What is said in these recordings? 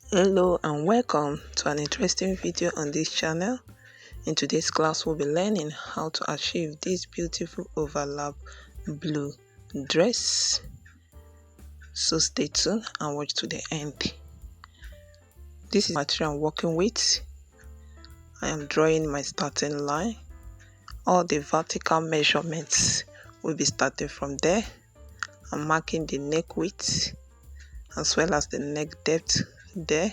Hello and welcome to an interesting video on this channel. In today's class we'll be learning how to achieve this beautiful overlap blue dress. So stay tuned and watch to the end. This is the material I'm working with. I am drawing my starting line. All the vertical measurements will be starting from there. I'm marking the neck width as well as the neck depth there.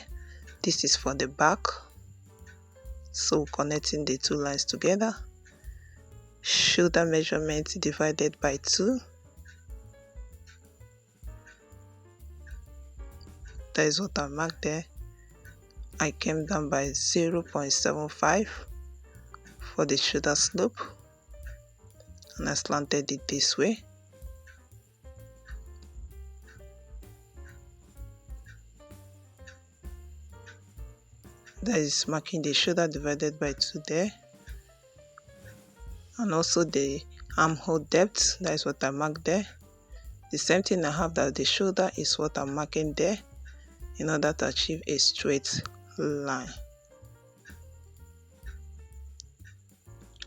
This is for the back, so connecting the two lines together. Shoulder measurement divided by 2. That is what I marked there. I came down by 0.75 for the shoulder slope and I slanted it this way. That is marking the shoulder divided by 2 there, and also the armhole depth. That is what I marked there. The same thing I have that the shoulder is what I'm marking there in order to achieve a straight line.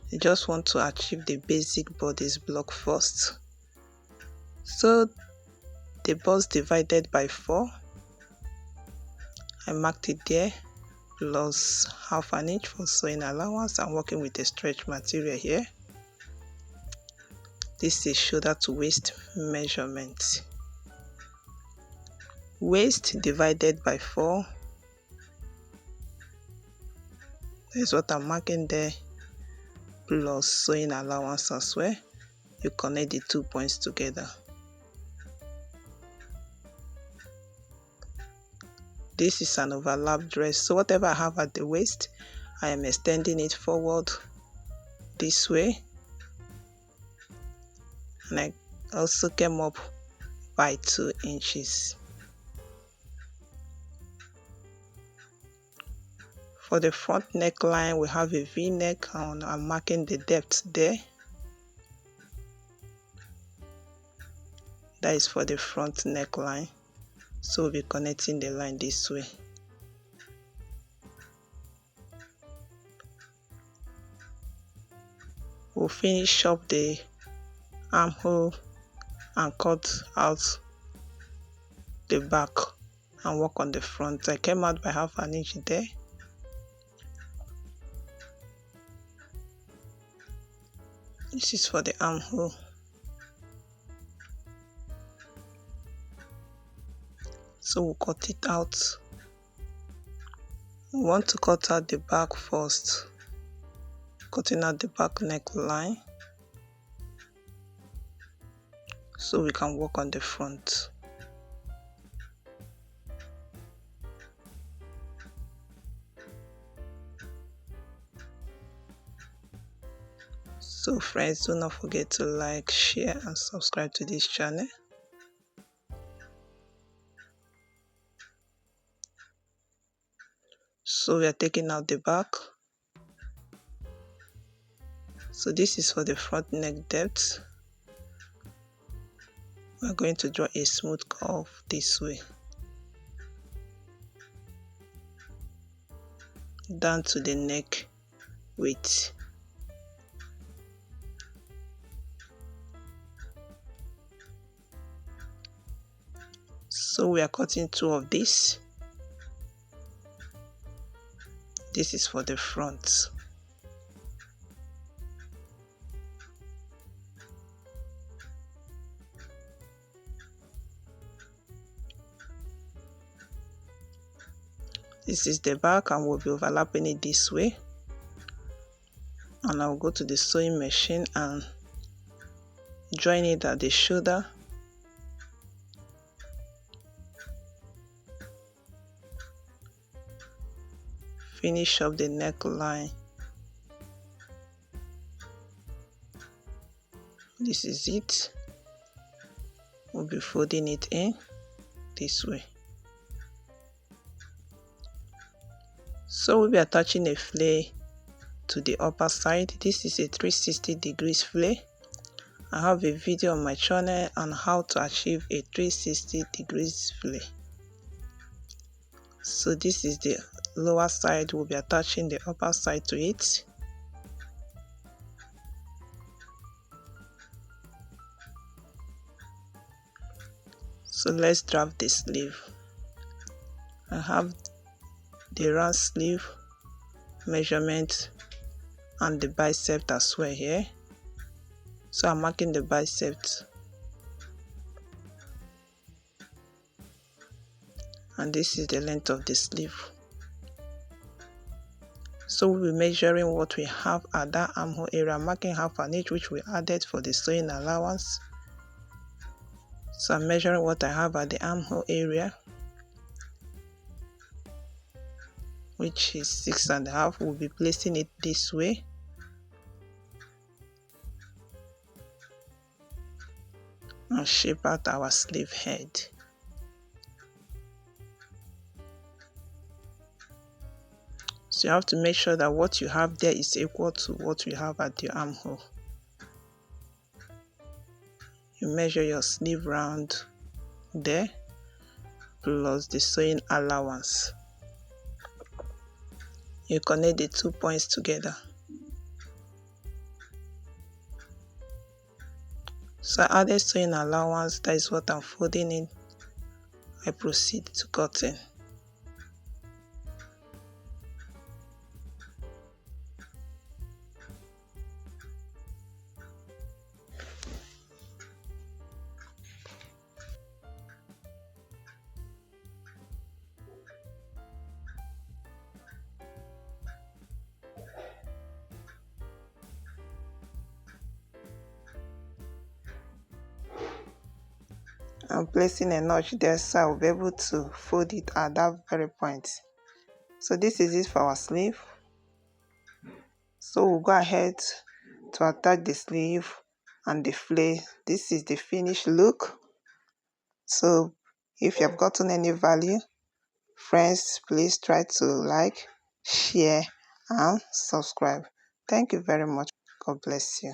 You just want to achieve the basic bodice block first. So the bust divided by 4, I marked it there, plus half an inch for sewing allowance. I'm working with a stretch material here. This is shoulder to waist measurement. Waist divided by 4. That's what I'm marking there, plus sewing allowance as well. You connect the 2 points together. This is an overlap dress, so whatever I have at the waist, I am extending it forward this way, and I also came up by 2 inches. For the front neckline, we have a V-neck, and I'm marking the depth there. That is for the front neckline, so we'll be connecting the line this way. We'll finish up the armhole and cut out the back and work on the front. I came out by half an inch there. This is for the armhole. So we'll cut it out. We want to cut out the back first. Cutting out the back neckline so we can work on the front. So friends, do not forget to like, share and subscribe to this channel. So we are taking out the back. So this is for the front neck depth. We are going to draw a smooth curve this way down to the neck width. So we are cutting 2 of these. This is for the front. This is the back, and we'll be overlapping it this way. And I'll go to the sewing machine and join it at the shoulder. Finish up the neckline. This is it. We'll be folding it in this way. So we'll be attaching a flare to the upper side. This is a 360 degrees flare. I have a video on my channel on how to achieve a 360 degrees flare. So So this is the lower side. We'll be attaching the upper side to it. So let's draft the sleeve. I have the round sleeve measurement and the bicep as well here. So I'm marking the bicep, and this is the length of the sleeve. So we'll be measuring what we have at that armhole area, marking half an inch which we added for the sewing allowance. So I'm measuring what I have at the armhole area, which is 6.5. We'll be placing it this way. And shape out our sleeve head. So you have to make sure that what you have there is equal to what you have at your armhole. You measure your sleeve round there plus the sewing allowance. You connect the 2 points together. So I added sewing allowance, that is what I'm folding in. I proceed to cutting. I'm placing a notch there so I'll be able to fold it at that very point. So this is it for our sleeve. So we'll go ahead to attach the sleeve and the flare. This is the finished look. So if you have gotten any value, friends, please try to like, share and subscribe. Thank you very much. God bless you.